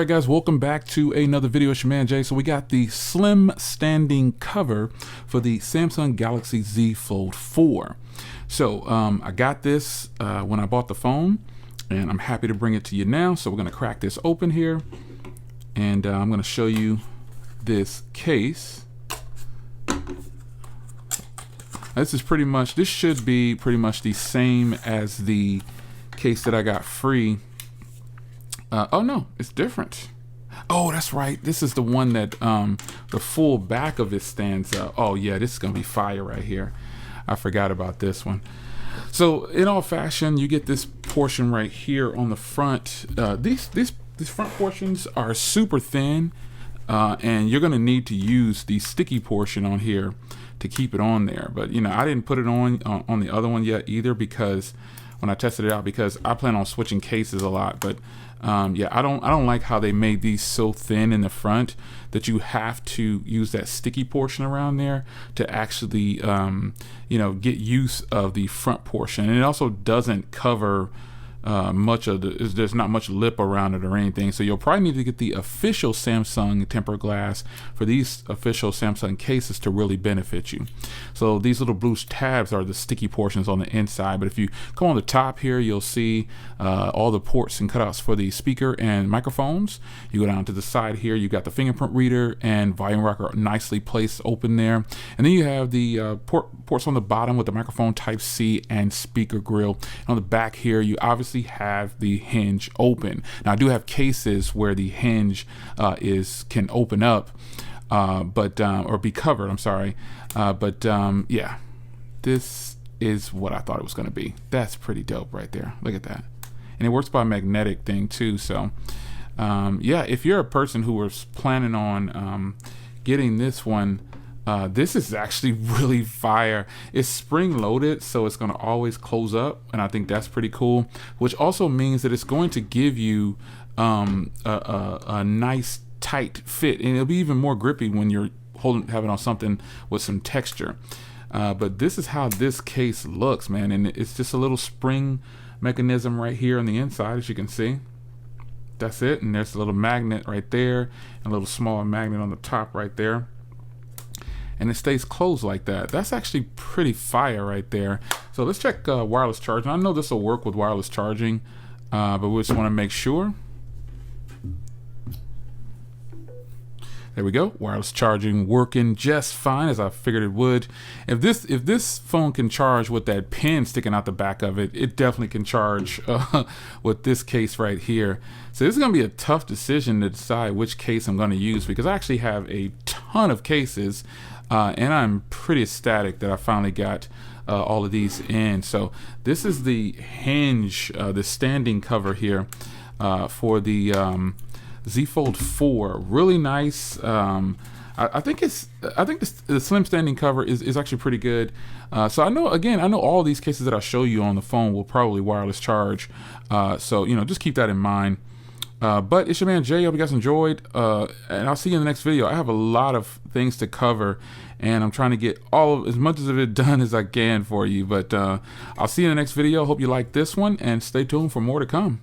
right, guys, welcome back to another video. It's your man Jay. So we got the slim standing cover for the Samsung Galaxy Z Fold 4. So I got this when I bought the phone, and I'm happy to bring it to you now. So we're going to crack this open here, and I'm going to show you this case. This should be pretty much the same as the case that I got free. Oh no, it's different. Oh, that's right. This is the one that the full back of it stands up. Oh yeah, this is gonna be fire right here. I forgot about this one. So in all fashion, you get this portion right here on the front. These front portions are super thin, and you're gonna need to use the sticky portion on here to keep it on there. But you know, I didn't put it on the other one yet either, because when I tested it out, because I plan on switching cases a lot. But yeah, I don't like how they made these so thin in the front that you have to use that sticky portion around there to actually you know, get use of the front portion. And it also doesn't cover much of there's not much lip around it or anything. So you'll probably need to get the official Samsung tempered glass for these official Samsung cases to really benefit you. So these little blue tabs are the sticky portions on the inside, but if you come on the top here, you'll see all the ports and cutouts for the speaker and microphones. You go down to the side here, you got the fingerprint reader and volume rocker nicely placed open there, and then you have the ports on the bottom with the microphone type C and speaker grill. And on the back here, you obviously have the hinge open. Now I do have cases where the hinge can open up, or be covered, I'm sorry, yeah, this is what I thought it was going to be. That's pretty dope right there. Look at that. And it works by a magnetic thing too. So yeah, if you're a person who was planning on getting this one, this is actually really fire. It's spring loaded, so it's going to always close up, and I think that's pretty cool, which also means that it's going to give you a nice tight fit, and it'll be even more grippy when you're having on something with some texture. But this is how this case looks, man, and it's just a little spring mechanism right here on the inside, as you can see. That's it, and there's a little magnet right there, and a little smaller magnet on the top right there. And it stays closed like that. That's actually pretty fire right there. So let's check wireless charging. I know this will work with wireless charging, but we just want to make sure. There we go. Wireless charging working just fine, as I figured it would. If this phone can charge with that pin sticking out the back of it, it definitely can charge with this case right here. So this is going to be a tough decision to decide which case I'm going to use, because I actually have a ton of cases, and I'm pretty ecstatic that I finally got all of these in. So this is the hinge, the standing cover here for the Z Fold 4. Really nice. I think the slim standing cover is actually pretty good. So I know all these cases that I show you on the phone will probably wireless charge. So you know, just keep that in mind. But it's your man Jay. I hope you guys enjoyed, and I'll see you in the next video. I have a lot of things to cover, and I'm trying to get as much of it done as I can for you. But I'll see you in the next video. Hope you like this one, and stay tuned for more to come.